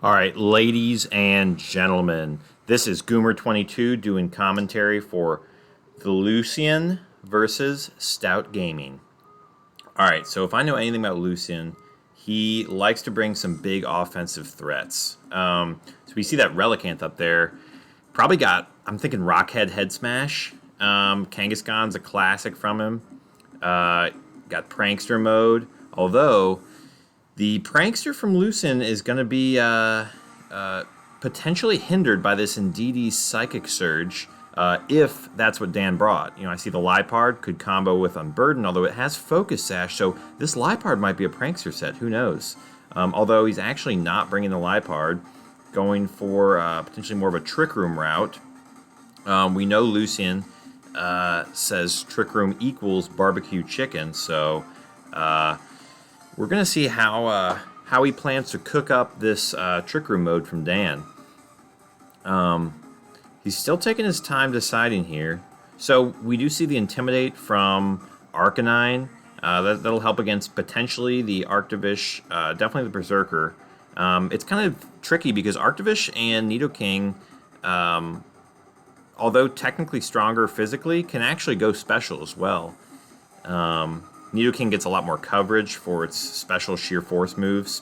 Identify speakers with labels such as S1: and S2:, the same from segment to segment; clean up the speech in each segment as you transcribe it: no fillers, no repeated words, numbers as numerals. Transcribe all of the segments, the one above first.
S1: All right, ladies and gentlemen, this is Goomer22 doing commentary for the Lucian versus Stout Gaming. All right, so if I know anything about Lucian, he likes to bring some big offensive threats. So we see that Relicanth up there. Probably got, I'm thinking Rockhead Head Smash. Kangaskhan's a classic from him. Got Prankster mode, although the Prankster from Lucian is going to be potentially hindered by this Indeedee Psychic Surge, if that's what Dan brought. You know, I see the Lipard could combo with Unburden, although it has Focus Sash, so this Lipard might be a Prankster set. Who knows? Although he's actually not bringing the Lipard, going for potentially more of a Trick Room route. We know Lucian says Trick Room equals barbecue chicken, so we're going to see how he plans to cook up this Trick Room mode from Dan. He's still taking his time deciding here. So we do see the Intimidate from Arcanine. That'll help against potentially the Arctovish, definitely the Berserker. It's kind of tricky because Arctovish and Nidoking, although technically stronger physically, can actually go special as well. Nidoking gets a lot more coverage for its special Sheer Force moves.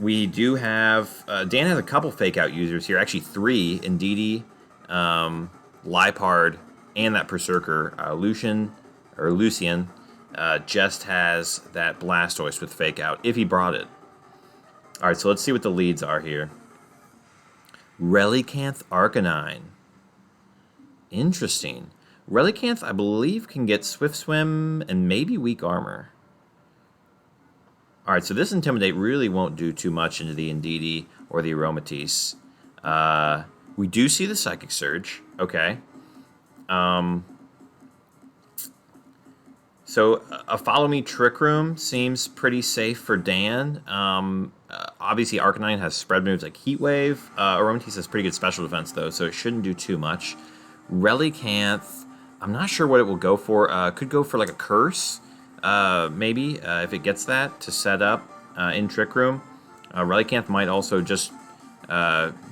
S1: We do have... Dan has a couple fake-out users here, actually 3, Indeedee, Lipard, and that Berserker. Lucian just has that Blastoise with fake-out, if he brought it. Alright, so let's see what the leads are here. Relicanth Arcanine. Interesting. Relicanth, I believe, can get Swift Swim and maybe Weak Armor. Alright, so this Intimidate really won't do too much into the Indeedee or the Aromatisse. We do see the Psychic Surge. Okay. So a Follow Me Trick Room seems pretty safe for Dan. Obviously, Arcanine has spread moves like Heat Wave. Aromatisse has pretty good special defense, though, so it shouldn't do too much. Relicanth, I'm not sure what it will go for. Could go for like a Curse, maybe, if it gets that to set up in Trick Room. Relicanth might also just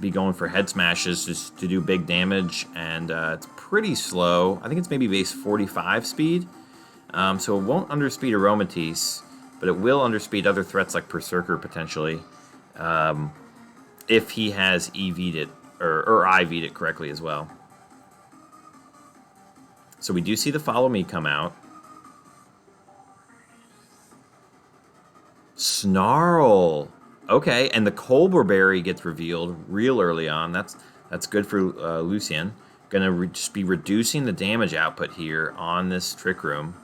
S1: be going for Head Smashes just to do big damage, and it's pretty slow. I think it's maybe base 45 speed, so it won't underspeed Aromatisse, but it will underspeed other threats like Berserker potentially, if he has EV'd it, or IV'd it correctly as well. So we do see the Follow Me come out. Snarl. Okay, and the Colbur Berry gets revealed real early on. That's good for Lucian. Gonna just be reducing the damage output here on this Trick Room.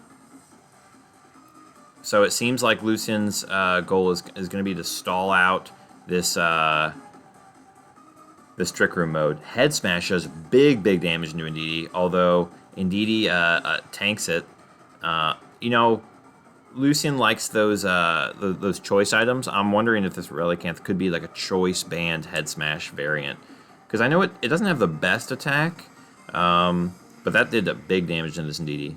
S1: So it seems like Lucian's goal is going to be to stall out this this Trick Room mode. Head Smash does big damage into Indeedee, although Indeedee tanks it. You know, Lucian likes those choice items. I'm wondering if this Relicanth could be like a choice banned Head Smash variant, because I know it doesn't have the best attack, but that did a big damage to this Indeedee.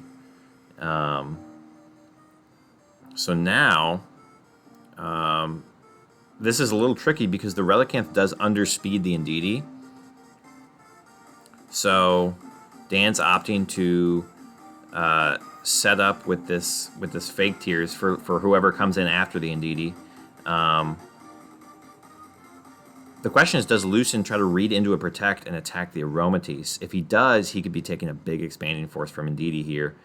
S1: So now, this is a little tricky because the Relicanth does underspeed the Indeedee. So Dan's opting to set up with this fake tears for whoever comes in after the Indeedee. The question is, does Lucian try to read into a Protect and attack the Aromatisse? If he does, he could be taking a big Expanding Force from Indeedee here.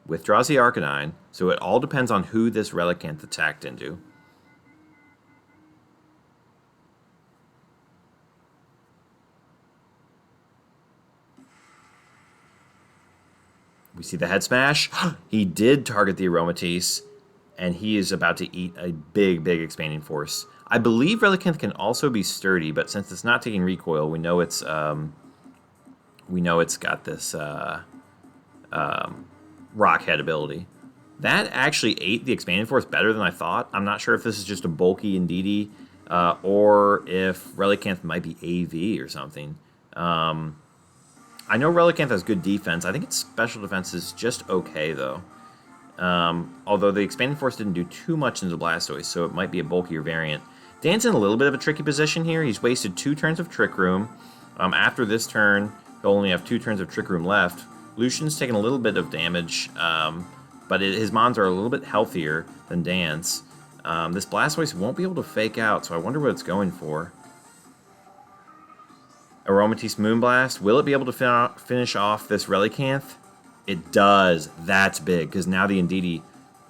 S1: Withdraws the Arcanine, so it all depends on who this Relicanth attacked into. We see the Head Smash. He did target the Aromatisse, and he is about to eat a big Expanding Force. I believe Relicanth can also be sturdy, but since it's not taking recoil, we know it's got this Rock Head ability. That actually ate the Expanding Force better than I thought. I'm not sure if this is just a bulky Indeedee, or if Relicanth might be AV or something. I know Relicanth has good defense. I think its special defense is just okay, though. Although the Expanding Force didn't do too much into the Blastoise, so it might be a bulkier variant. Dan's in a little bit of a tricky position here. He's wasted 2 turns of Trick Room. After this turn, he'll only have 2 turns of Trick Room left. Lucian's taking a little bit of damage, but his Mons are a little bit healthier than Dan's. This Blastoise won't be able to fake out, so I wonder what it's going for. Aromatisse Moonblast. Will it be able to finish off this Relicanth? It does. That's big, because now the Indeedee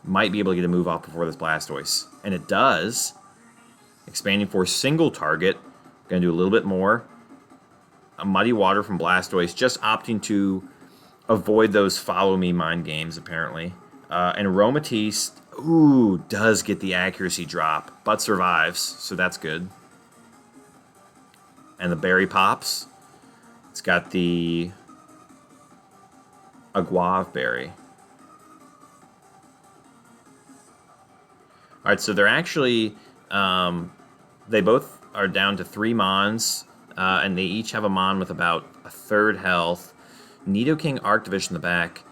S1: might be able to get a move off before this Blastoise. And it does. Expanding Force single target. Going to do a little bit more. A Muddy Water from Blastoise, just opting to avoid those follow me mind games, apparently. And Aromatisse, ooh, does get the accuracy drop, but survives, so that's good. And the Berry pops. It's got the Aguave Berry. Alright, so they're actually, they both are down to 3 Mons, and they each have a Mon with about a third health. Nidoking Arctovish in the back.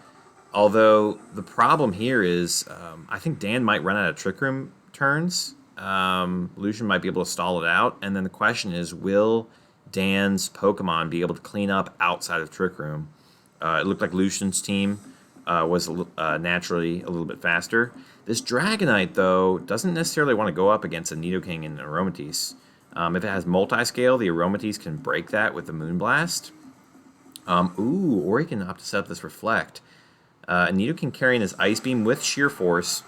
S1: Although, the problem here is, I think Dan might run out of Trick Room turns. Lucian might be able to stall it out, and then the question is, will Dan's Pokemon be able to clean up outside of Trick Room? It looked like Lucian's team was naturally a little bit faster. This Dragonite, though, doesn't necessarily want to go up against a Nidoking and an Aromatisse. If it has Multiscale, the Aromatisse can break that with the Moonblast. Or he can opt to set up this Reflect. Nidoking carrying this Ice Beam with Sheer Force,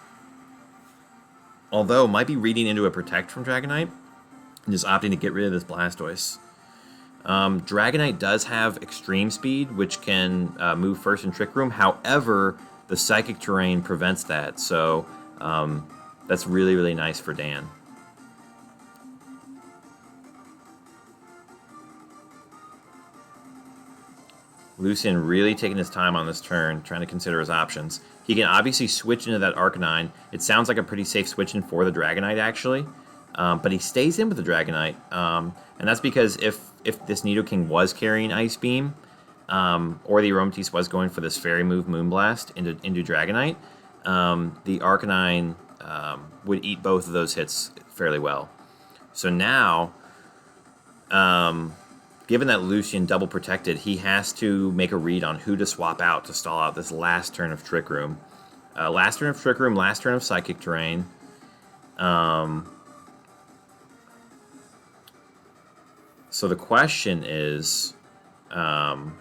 S1: although might be reading into a Protect from Dragonite, and just opting to get rid of this Blastoise. Dragonite does have Extreme Speed, which can move first in Trick Room. However, the Psychic Terrain prevents that, so that's really, really nice for Dan. Lucian really taking his time on this turn, trying to consider his options. He can obviously switch into that Arcanine. It sounds like a pretty safe switch in for the Dragonite, actually. But he stays in with the Dragonite. And that's because if this Nidoking was carrying Ice Beam, or the Aromatisse was going for this Fairy move Moonblast into Dragonite, the Arcanine would eat both of those hits fairly well. So now, given that Lucian double protected, he has to make a read on who to swap out to stall out this last turn of Trick Room. Last turn of Trick Room, last turn of Psychic Terrain. So the question is, who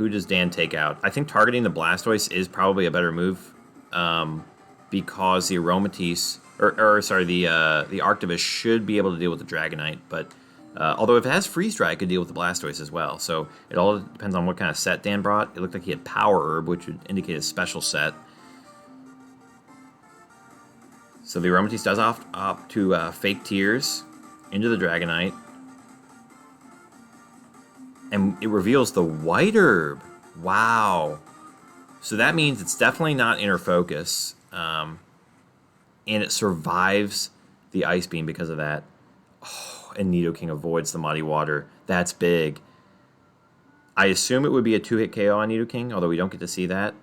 S1: does Dan take out? I think targeting the Blastoise is probably a better move, because the Aromatisse, the Arctovish should be able to deal with the Dragonite, but although if it has Freeze Dry, it could deal with the Blastoise as well. So it all depends on what kind of set Dan brought. It looked like he had Power Herb, which would indicate a special set. So the Aromatisse does opt to Fake Tears into the Dragonite. And it reveals the White Herb. Wow. So that means it's definitely not Inner Focus. And it survives the Ice Beam because of that. Oh, and Nidoking avoids the Muddy Water. That's big. I assume it would be a 2-hit KO on Nidoking, although we don't get to see that.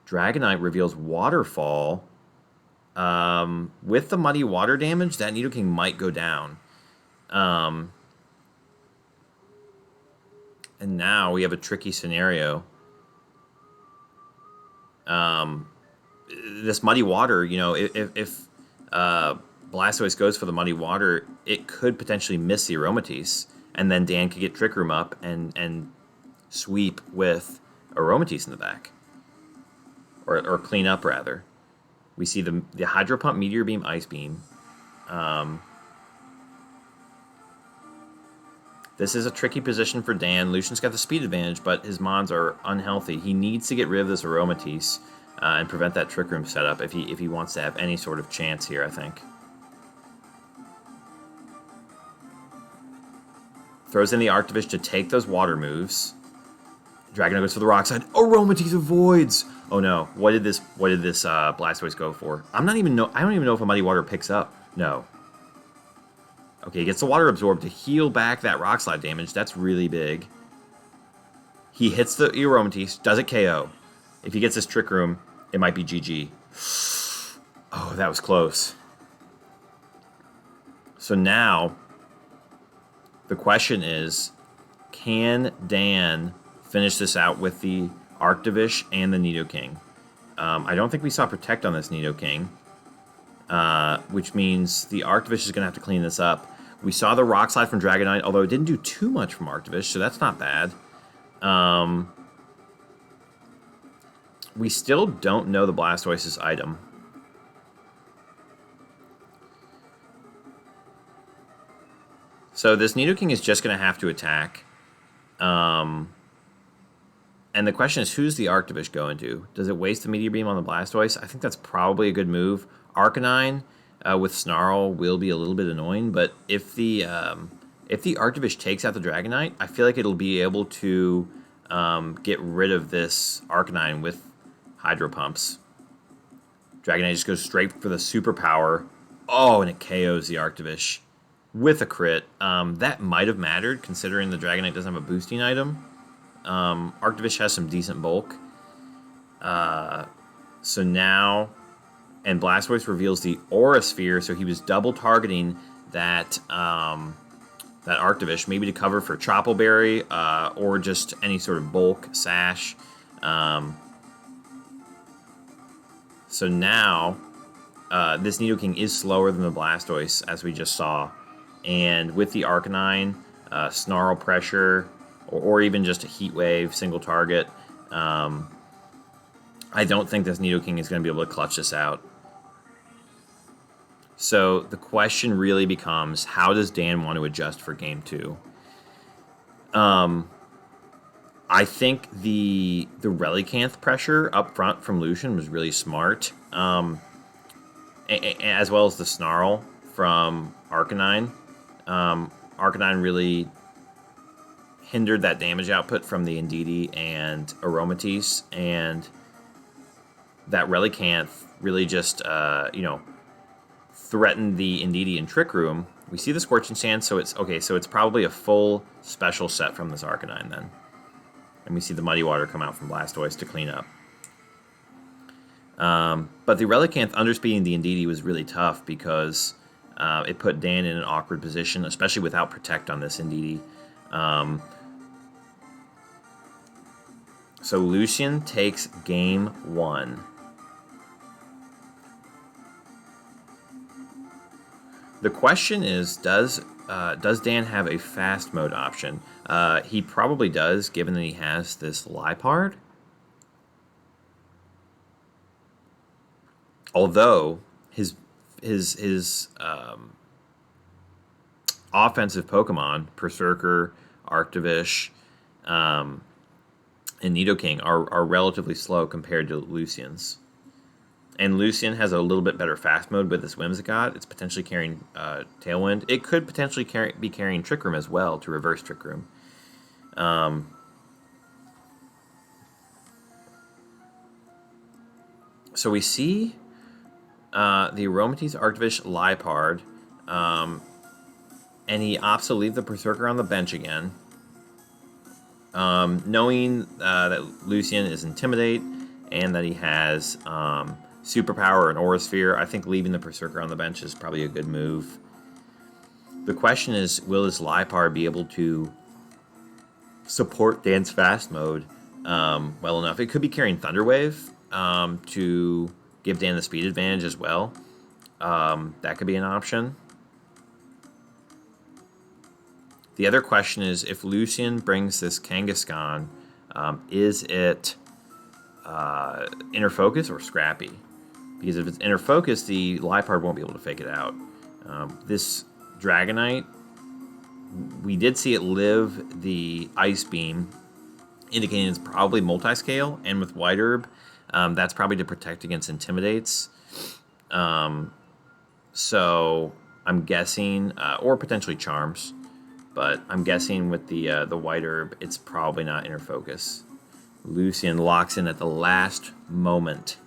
S1: Dragonite reveals Waterfall. With the Muddy Water damage, that Nidoking might go down. And now we have a tricky scenario. This Muddy Water, you know, if Blastoise goes for the Muddy Water, it could potentially miss the Aromatisse, and then Dan could get Trick Room up and sweep with Aromatisse in the back. Or clean up, rather. We see the Hydro Pump, Meteor Beam, Ice Beam. This is a tricky position for Dan. Lucian's got the speed advantage, but his Mons are unhealthy. He needs to get rid of this Aromatisse and prevent that Trick Room setup if he wants to have any sort of chance here, I think. Throws in the Arctovish to take those water moves. Dragonite goes for the Rock Slide. Aromatisse avoids! Oh no, what did this Blastoise go for? I don't even know if a Muddy Water picks up. No. Okay, he gets the Water Absorb to heal back that Rock Slide damage. That's really big. He hits the Aromatisse, does it KO. If he gets this Trick Room, It might be GG. Oh, that was close. So now, the question is, can Dan finish this out with the Arctivish and the Nidoking? I don't think we saw Protect on this Nidoking, which means the Arctivish is going to have to clean this up. We saw the Rock Slide from Dragonite, although it didn't do too much from Arctivish, so that's not bad. We still don't know the Blastoise's item. So this Nidoking is just going to have to attack. And the question is, who's the Arctivish going to? Does it waste the Meteor Beam on the Blastoise? I think that's probably a good move. Arcanine with Snarl will be a little bit annoying, but if the Arctivish takes out the Dragonite, I feel like it'll be able to get rid of this Arcanine with Hydro Pumps. Dragonite just goes straight for the superpower. Oh, and it KOs the Arctivish with a crit. That might have mattered, considering the Dragonite doesn't have a boosting item. Arctivish has some decent bulk. So now... And Blastoise reveals the Aura Sphere, so he was double targeting that that Arctivish, maybe to cover for Chople Berry, or just any sort of bulk, Sash. So now, this Nidoking is slower than the Blastoise, as we just saw. And with the Arcanine, Snarl Pressure, or even just a Heat Wave, single target, I don't think this Nidoking is going to be able to clutch this out. So the question really becomes, how does Dan want to adjust for Game 2? I think the Relicanth pressure up front from Lucian was really smart, as well as the Snarl from Arcanine. Arcanine really hindered that damage output from the Indeedee and Aromatisse, and that Relicanth really just, threatened the Indeedee and Trick Room. We see the Scorching Sand, so it's okay. So it's probably a full special set from this Arcanine then, and we see the Muddy Water come out from Blastoise to clean up. But the Relicanth underspeeding the Indeedee was really tough because it put Dan in an awkward position, especially without Protect on this Indeedee. So Lucian takes Game 1. The question is, does Dan have a fast mode option? He probably does, given that he has this Liepard. Although his offensive Pokemon, Berserker, Arctivish, and Nidoking are relatively slow compared to Lucian's. And Lucian has a little bit better fast mode with this Whimsicott. It's potentially carrying Tailwind. It could potentially be carrying Trick Room as well to reverse Trick Room. So we see the Aromatisse, Arctivish, Liepard, and he opts to leave the Berserker on the bench again. Knowing that Lucian is Intimidate and that he has Superpower and Aura Sphere, I think leaving the Berserker on the bench is probably a good move. The question is, will this Liepard be able to support Dan's fast mode well enough? It could be carrying Thunder Wave to give Dan the speed advantage as well. That could be an option. The other question is, if Lucian brings this Kangaskhan, is it Inner Focus or Scrappy? Because if it's Inner Focus, the Liepard won't be able to fake it out. This Dragonite, we did see it live the Ice Beam, indicating it's probably multi-scale, and with White Herb, that's probably to protect against Intimidates. So I'm guessing, or potentially Charms, but I'm guessing with the White Herb, it's probably not Inner Focus. Lucian locks in at the last moment.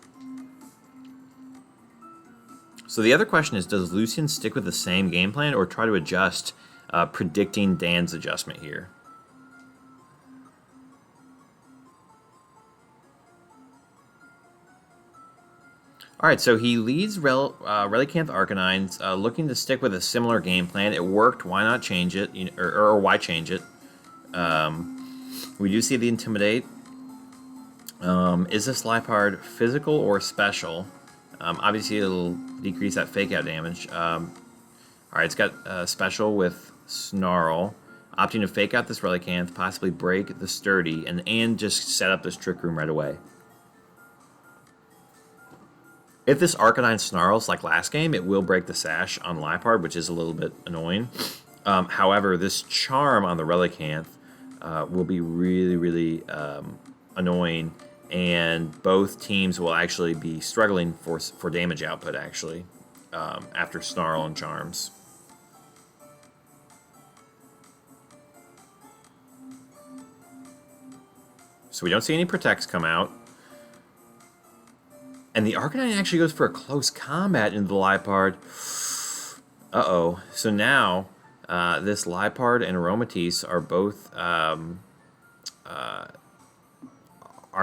S1: So the other question is, does Lucian stick with the same game plan or try to adjust, predicting Dan's adjustment here? All right, so he leads Relicanth Arcanines, looking to stick with a similar game plan. It worked. Why not change it? Or why change it? We do see the Intimidate. Is this Liepard physical or special? Obviously, it'll decrease that fake out damage. All right, it's got special with Snarl. Opting to fake out this Relicanth, possibly break the Sturdy, and just set up this Trick Room right away. If this Arcanine snarls like last game, it will break the Sash on Liepard, which is a little bit annoying. However, this Charm on the Relicanth will be really, really annoying, and both teams will actually be struggling for damage output, actually, after Snarl and Charms. So we don't see any Protects come out. And the Arcanine actually goes for a close combat into the Liepard. Uh-oh. So now, this Liepard and Aromatisse are both are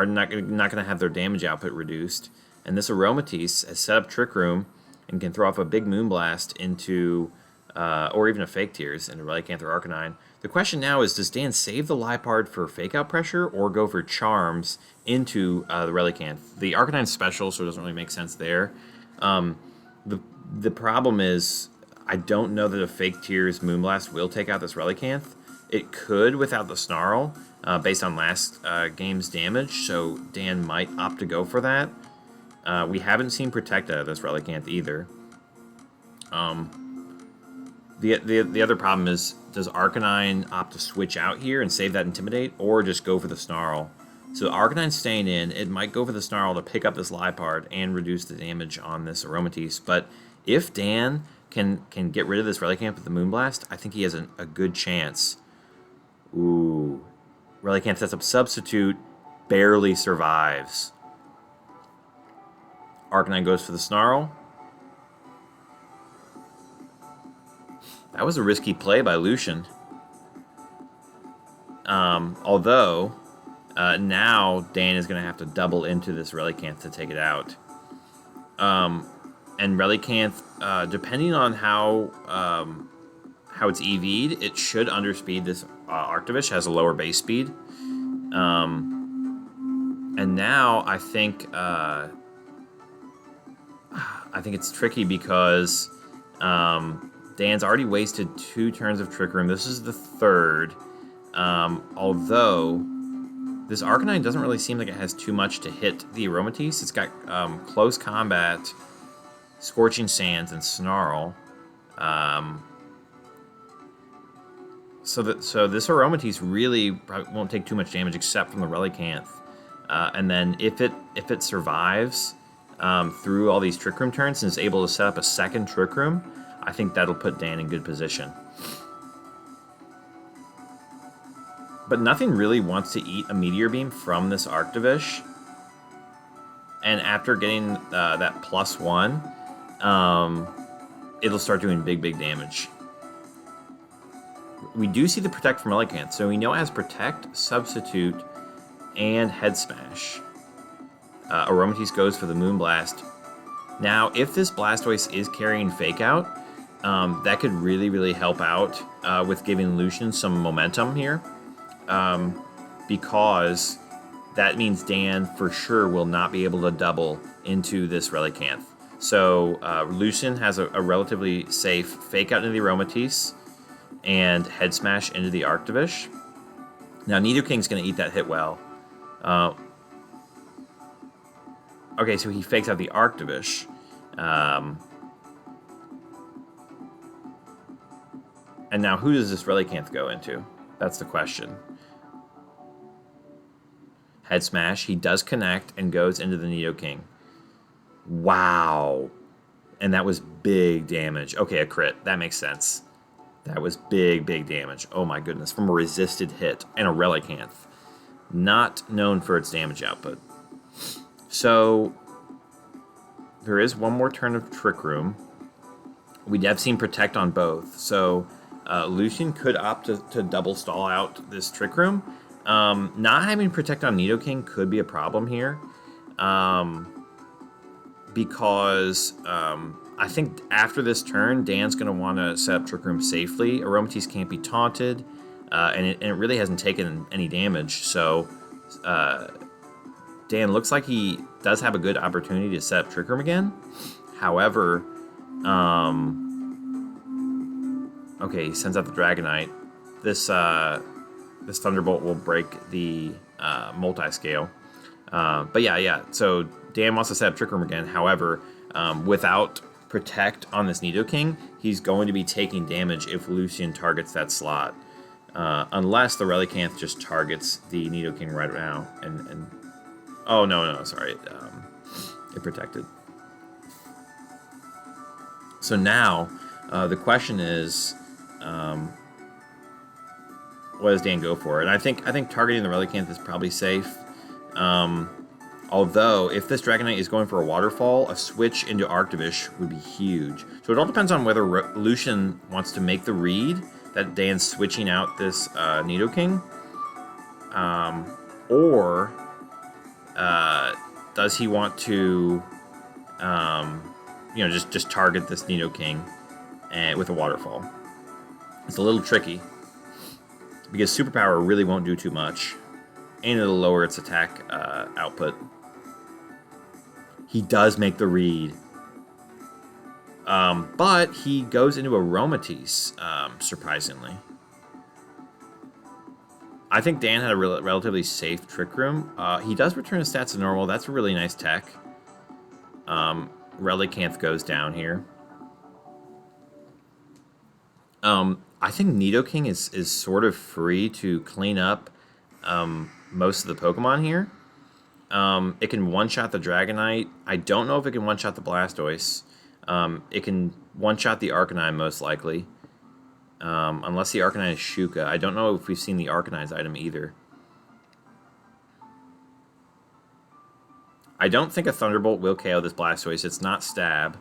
S1: not going to have their damage output reduced. And this Aromatisse has set up Trick Room and can throw off a big Moonblast into, or even a Fake Tears into Relicanth or Arcanine. The question now is, does Dan save the Liepard for Fake Out pressure or go for Charms into the Relicanth? The Arcanine's special, so it doesn't really make sense there. The problem is, I don't know that a Fake Tears Moonblast will take out this Relicanth. It could without the Snarl, based on last game's damage, so Dan might opt to go for that. We haven't seen Protect out of this Relicanth either. The other problem is, does Arcanine opt to switch out here and save that Intimidate, or just go for the Snarl? So Arcanine's staying in. It might go for the Snarl to pick up this Liepard and reduce the damage on this Aromatisse. But if Dan can get rid of this Relicanth with the Moonblast, I think he has a good chance. Ooh. Relicanth sets up Substitute, barely survives. Arcanine goes for the Snarl. That was a risky play by Lucian. Although, now Dan is going to have to double into this Relicanth to take it out. And Relicanth, depending on how it's EV'd, it should underspeed this Arctovish, has a lower base speed. And now I think it's tricky because Dan's already wasted 2 turns of Trick Room. This is the 3rd. Although this Arcanine doesn't really seem like it has too much to hit the Aromatisse. It's got Close Combat, Scorching Sands, and Snarl. So this Aromatisse really probably won't take too much damage except from the Relicanth. And then if it survives through all these Trick Room turns and is able to set up a second Trick Room, I think that'll put Dan in good position. But nothing really wants to eat a Meteor Beam from this Arctovish. And after getting that +1, it'll start doing big damage. We do see the Protect from Relicanth, so we know it has Protect, Substitute, and Head Smash. Aromatisse goes for the Moonblast. Now, if this Blastoise is carrying Fake Out, that could really help out with giving Lucian some momentum here. Because that means Dan for sure will not be able to double into this Relicanth. So Lucian has a relatively safe Fake Out into the Aromatisse and Head Smash into the Arctovish. Now Nidoking's going to eat that hit well. Okay, so he fakes out the Arctovish. And now who does this Relicanth go into? That's the question. Head Smash, he does connect and goes into the Nidoking. Wow. And that was big damage. Okay, a crit. That makes sense. That was big damage. Oh my goodness. From a resisted hit and a Relicanth. Not known for its damage output. So, there is one more turn of Trick Room. We have seen Protect on both. So, Lucian could opt to double stall out this Trick Room. Not having Protect on Nidoking could be a problem here. because I think after this turn, Dan's going to want to set up Trick Room safely. Aromatisse can't be taunted, and it really hasn't taken any damage. So Dan looks like he does have a good opportunity to set up Trick Room again. However, okay, he sends out the Dragonite. This Thunderbolt will break the multi-scale. But yeah. So Dan wants to set up Trick Room again. However, without Protect on this Nidoking, he's going to be taking damage if Lucian targets that slot. Unless the Relicanth just targets the Nidoking right now. And oh, no, sorry. It protected. So now, the question is, what does Dan go for? And I think targeting the Relicanth is probably safe. Although, if this Dragonite is going for a Waterfall, a switch into Arctivish would be huge. So it all depends on whether Lucian wants to make the read that Dan's switching out this Nidoking, or does he want to, just target this Nidoking with a Waterfall? It's a little tricky because Superpower really won't do too much, and it'll lower its attack output. He does make the read. But he goes into Aromatisse, surprisingly. I think Dan had a relatively safe Trick Room. He does return his stats to normal. That's a really nice tech. Relicanth goes down here. I think Nidoking is sort of free to clean up most of the Pokemon here. It can one-shot the Dragonite. I don't know if it can one-shot the Blastoise. It can one-shot the Arcanine, most likely. Unless the Arcanine is Shuka. I don't know if we've seen the Arcanine's item either. I don't think a Thunderbolt will KO this Blastoise. It's not Stab.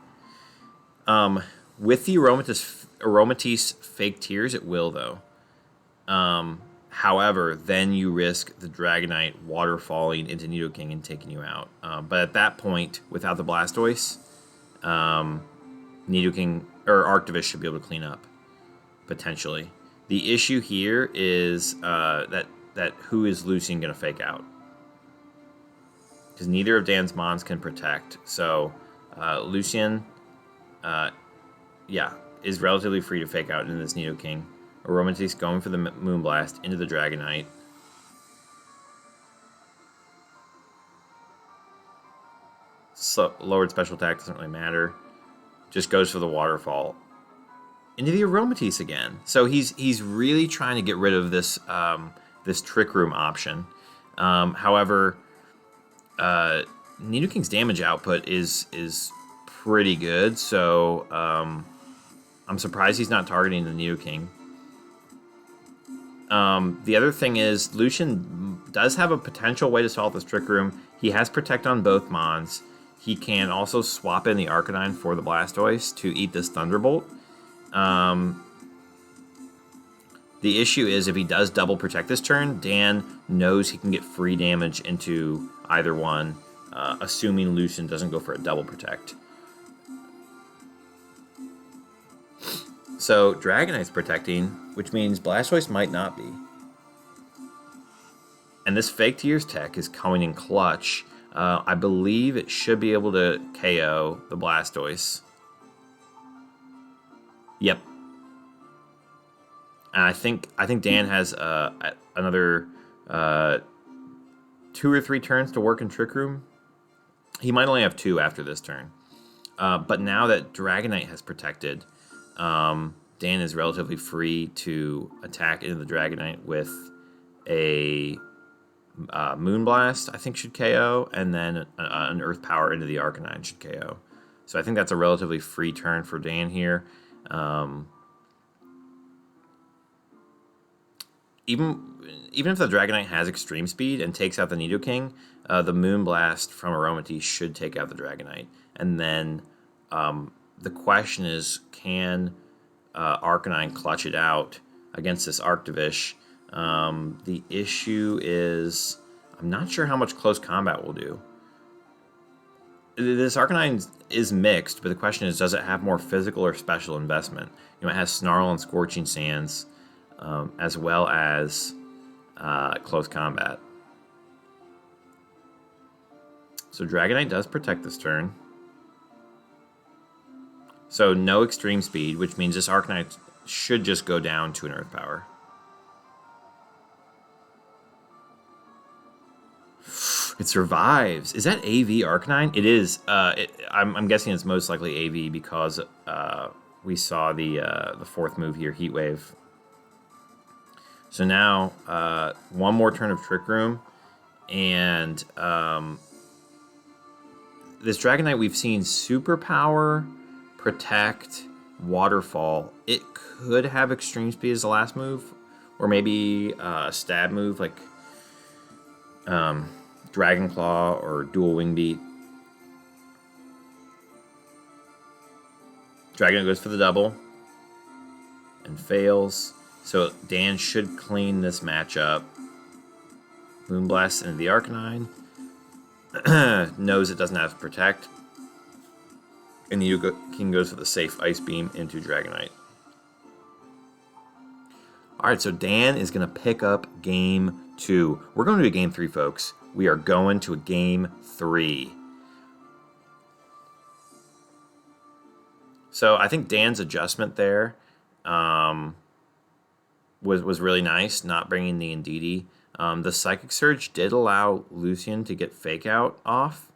S1: With the Aromatisse Fake Tears, it will, though. However, then you risk the Dragonite waterfalling into Nidoking and taking you out. But at that point, without the Blastoise, Nidoking or Arctivish should be able to clean up, potentially. The issue here is that who is Lucian going to fake out? Because neither of Dan's Mons can protect. So Lucian, is relatively free to fake out into this Nidoking. Aromatisse going for the Moonblast into the Dragonite. So lowered special attack doesn't really matter. Just goes for the Waterfall. Into the Aromatisse again. So he's really trying to get rid of this this Trick Room option. However, Nidoking's damage output is pretty good. So I'm surprised he's not targeting the Nidoking. The other thing is, Lucian does have a potential way to solve this Trick Room. He has Protect on both Mons. He can also swap in the Arcanine for the Blastoise to eat this Thunderbolt. The issue is, if he does double Protect this turn, Dan knows he can get free damage into either one, assuming Lucian doesn't go for a double Protect. So Dragonite's protecting, which means Blastoise might not be. And this Fake Tears tech is coming in clutch. I believe it should be able to KO the Blastoise. Yep. And I think Dan has another 2 or 3 turns to work in Trick Room. He might only have 2 after this turn. But now that Dragonite has protected, Dan is relatively free to attack into the Dragonite with a Moonblast, I think should KO, and then an Earth Power into the Arcanine should KO. So I think that's a relatively free turn for Dan here. Even if the Dragonite has extreme speed and takes out the Nidoking, the Moonblast from Aromatisse should take out the Dragonite. And then the question is, can Arcanine clutch it out against this Arctivish? The issue is, I'm not sure how much close combat will do. This Arcanine is mixed, but the question is, does it have more physical or special investment? You know, it has Snarl and Scorching Sands, as well as close combat. So Dragonite does protect this turn. So no extreme speed, which means this Arcanine should just go down to an Earth Power. It survives. Is that AV Arcanine? It is. I'm guessing it's most likely AV because we saw the fourth move here, Heat Wave. So now one more turn of Trick Room, and this Dragonite we've seen Superpower, Protect, Waterfall. It could have Extreme Speed as the last move, or maybe a stab move like Dragon Claw or Dual Wing Beat. Dragonite goes for the double and fails. So Dan should clean this matchup. Moonblast into the Arcanine. Knows it doesn't have Protect. And King goes for the safe Ice Beam into Dragonite. Alright, so Dan is going to pick up Game 2. We're going to a Game 3, folks. We are going to a Game 3. So I think Dan's adjustment there was really nice, not bringing the Indeedee. The Psychic Surge did allow Lucian to get Fake Out off.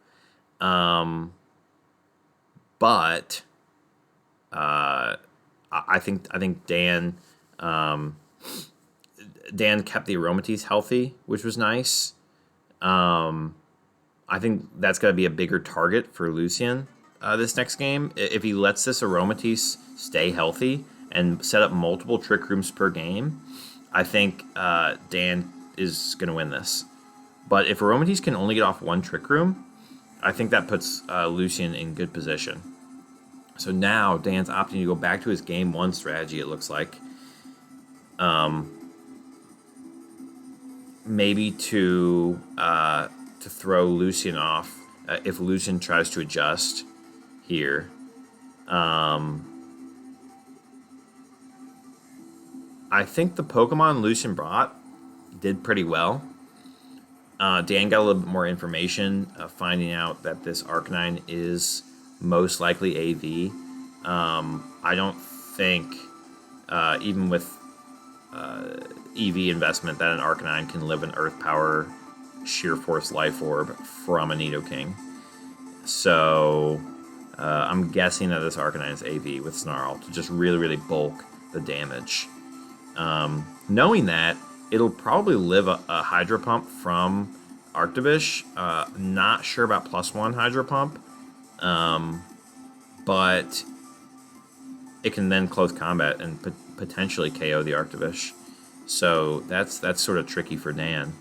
S1: But I think Dan kept the Aromatisse healthy, which was nice. I think that's going to be a bigger target for Lucian this next game. If he lets this Aromatisse stay healthy and set up multiple Trick Rooms per game, I think Dan is going to win this. But if Aromatisse can only get off one Trick Room, I think that puts Lucian in good position. So now Dan's opting to go back to his Game 1 strategy, it looks like. Maybe to throw Lucian off if Lucian tries to adjust here. I think the Pokemon Lucian brought did pretty well. Dan got a little bit more information, finding out that this Arcanine is most likely AV. I don't think, even with EV investment, that an Arcanine can live an Earth Power Sheer Force Life Orb from a Nidoking. So I'm guessing that this Arcanine is AV with Snarl to just really, really bulk the damage. Knowing that, it'll probably live a Hydro Pump from Arctovish. Not sure about +1 Hydro Pump, but it can then close combat and potentially KO the Arctovish. So that's sort of tricky for Dan.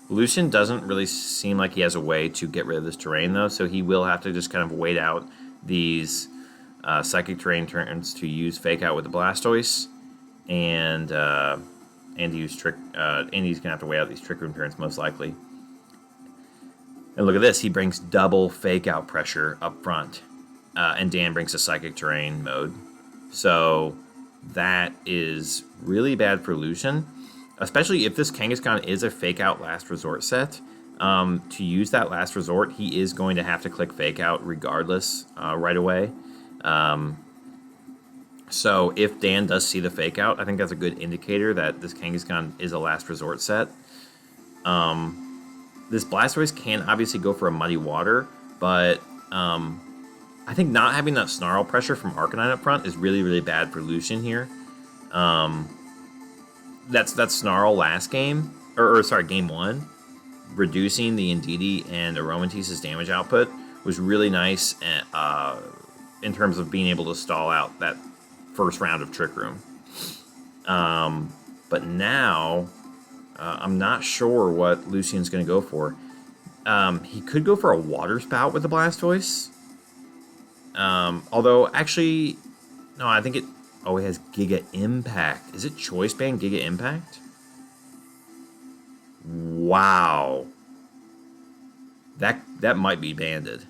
S1: Lucian doesn't really seem like he has a way to get rid of this terrain, though, so he will have to just kind of wait out these Psychic Terrain turns to use Fake Out with the Blastoise, and use Trick. And he's gonna have to wait out these Trick Room turns most likely. And look at this, he brings double Fake Out pressure up front, and Dan brings a Psychic Terrain mode. So that is really bad for Lucian, especially if this Kangaskhan is a Fake Out Last Resort set. To use that Last Resort, he is going to have to click Fake Out regardless right away. So if Dan does see the Fake Out, I think that's a good indicator that this Kangaskhan is a Last Resort set. This Blastoise can obviously go for a Muddy Water, but I think not having that Snarl pressure from Arcanine up front is really, really bad for Lucian here. That's Snarl last game, sorry, Game 1, reducing the Indeedee and Aromatisse's damage output was really nice in terms of being able to stall out that first round of Trick Room. But now, I'm not sure what Lucian's going to go for. He could go for a Water Spout with the Blastoise. Although, actually, no, I think it... Oh, it has Giga Impact. Is it Choice Band Giga Impact? Wow. That might be banded.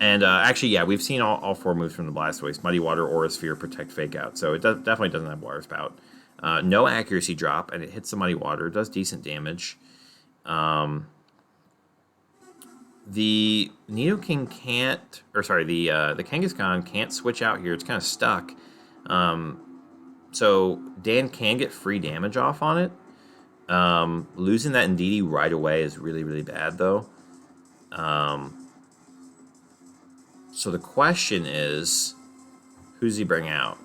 S1: And actually, yeah, we've seen all 4 moves from the Blastoise: Muddy Water, Aura Sphere, Protect, Fake Out. So it definitely doesn't have Water Spout. No accuracy drop, and it hits the Muddy Water. It does decent damage. The Nidoking can't, or sorry, the Kangaskhan can't switch out here. It's kind of stuck. So Dan can get free damage off on it. Losing that Indeedee right away is really, really bad, though. So the question is, who does he bring out?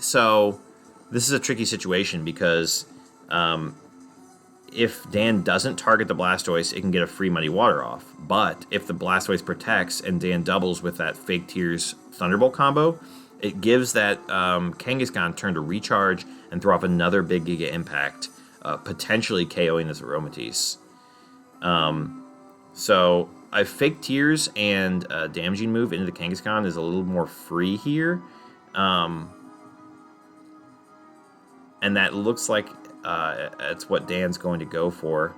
S1: So this is a tricky situation because if Dan doesn't target the Blastoise, it can get a free Muddy Water off. But if the Blastoise protects and Dan doubles with that Fake Tears Thunderbolt combo, it gives that Kangaskhan turn to recharge and throw up another big Giga Impact, potentially KOing this Aromatisse. So a Fake Tears and damaging move into the Kangaskhan is a little more free here. And that looks like it's what Dan's going to go for.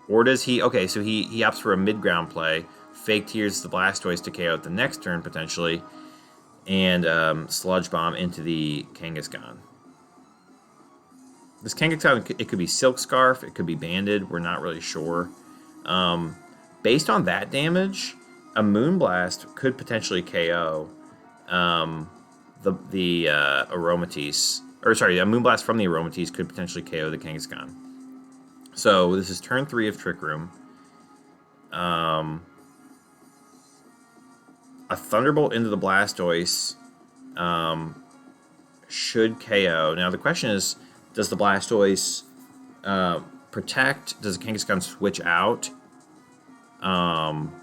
S1: Or does he... Okay, so he opts for a mid-ground play. Fake Tears the Blastoise to KO at the next turn, potentially. And Sludge Bomb into the Kangaskhan. This Kangaskhan, it could be Silk Scarf, it could be Banded, we're not really sure. Based on that damage, a Moonblast could potentially KO the Aromatisse. Or sorry, a Moonblast from the Aromatisse could potentially KO the Kangaskhan. So this is turn 3 of Trick Room. A Thunderbolt into the Blastoise should KO. Now the question is, does the Blastoise protect? Does the Kangaskhan switch out? I'm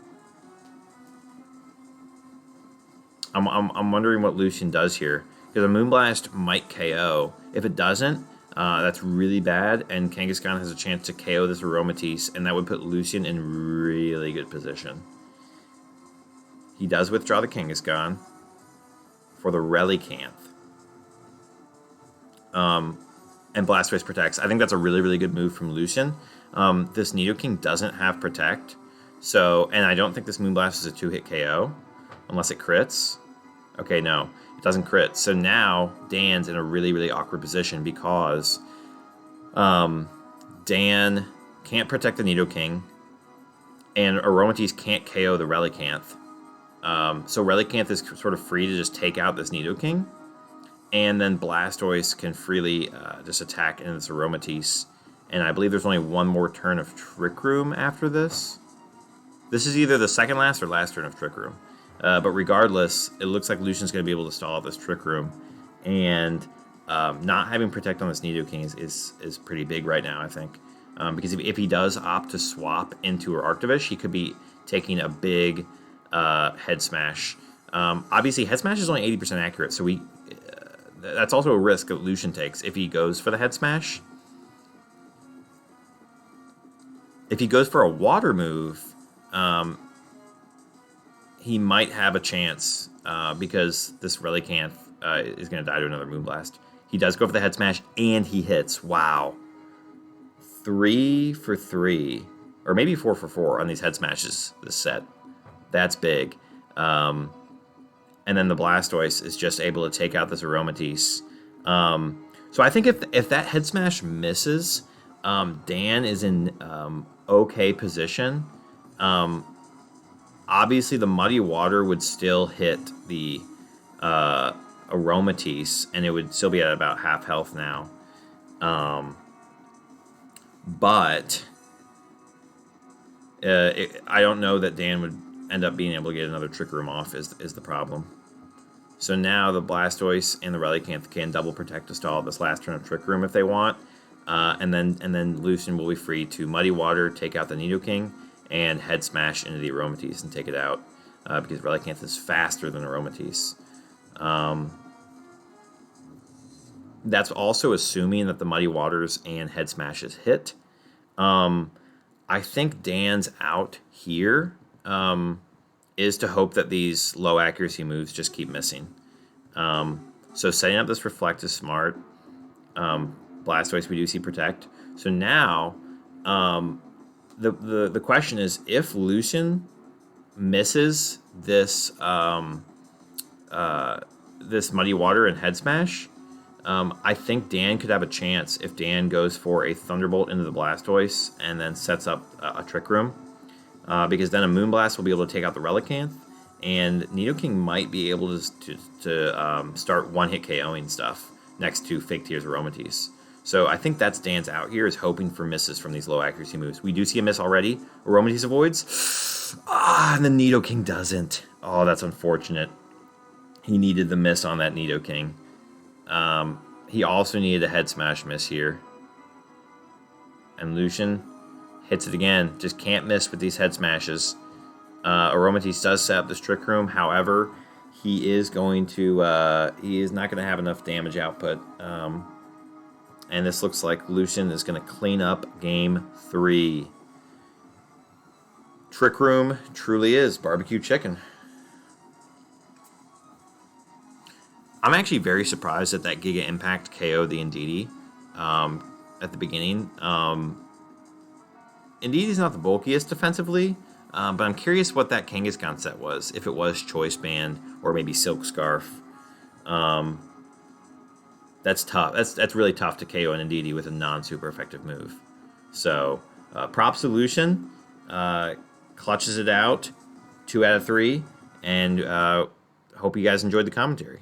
S1: wondering what Lucian does here, because a Moonblast might KO. If it doesn't, that's really bad, and Kangaskhan has a chance to KO this Aromatisse, and that would put Lucian in really good position. He does withdraw the Kangaskhan for the Relicanth. And Blastoise protects. I think that's a really, really good move from Lucian. This Nidoking doesn't have Protect, and I don't think this Moonblast is a 2-hit KO, unless it crits. Okay, no, it doesn't crit. So now Dan's in a really, really awkward position because Dan can't protect the Nidoking, and Aromatisse can't KO the Relicanth. So Relicanth is sort of free to just take out this Nidoking, and then Blastoise can freely just attack into this Aromatisse. And I believe there's only one more turn of Trick Room after this. This is either the second last or last turn of Trick Room. But regardless, it looks like Lucian's going to be able to stall out this Trick Room. And not having Protect on this Nidoking is pretty big right now, I think. Because if he does opt to swap into her Arctovish, he could be taking a big Head Smash. Obviously, Head Smash is only 80% accurate, so that's also a risk that Lucian takes if he goes for the Head Smash. If he goes for a Water move, he might have a chance because this Relicanth is going to die to another Moonblast. He does go for the Head Smash, and he hits. Wow. 3 for 3, or maybe 4 for 4 on these Head Smashes this set. That's big. And then the Blastoise is just able to take out this Aromatisse. So I think if that Head Smash misses, Dan is in okay position. Obviously, the Muddy Water would still hit the Aromatisse, and it would still be at about half health now. But I don't know that Dan would end up being able to get another Trick Room off is the problem. So now the Blastoise and the Relicanth can double protect to stall this last turn of Trick Room if they want. And then Lucian will be free to Muddy Water, take out the Nidoking, and Head Smash into the Aromatisse and take it out. Because Relicanth is faster than Aromatisse. That's also assuming that the Muddy Waters and Head Smashes hit. I think Dan's out here is to hope that these low accuracy moves just keep missing. So setting up this Reflect is smart. Blastoise, we do see Protect. So now, the question is, if Lucian misses this this Muddy Water and Head Smash, I think Dan could have a chance if Dan goes for a Thunderbolt into the Blastoise and then sets up a Trick Room. Because then a Moonblast will be able to take out the Relicanth, and Nidoking might be able to start one-hit KOing stuff next to Fake Tears Aromatisse. So I think that's Dan's out here, is hoping for misses from these low accuracy moves. We do see a miss already. Aromatisse avoids. And the Nidoking doesn't. Oh, that's unfortunate. He needed the miss on that Nidoking. He also needed a Head Smash miss here. And Lucian hits it again. Just can't miss with these Head Smashes. Aromatisse does set up this Trick Room. However, he is going to he is not going to have enough damage output. And this looks like Lucian is going to clean up Game 3. Trick Room truly is barbecue chicken. I'm actually very surprised that Giga Impact KO'd the Indeedee at the beginning. Indeedee's not the bulkiest defensively, but I'm curious what that Kangaskhan set was, if it was Choice Band or maybe Silk Scarf. That's tough. That's really tough to KO an Indeedee with a non-super effective move. So, props to Lucian. Clutches it out, 2 out of 3, and hope you guys enjoyed the commentary.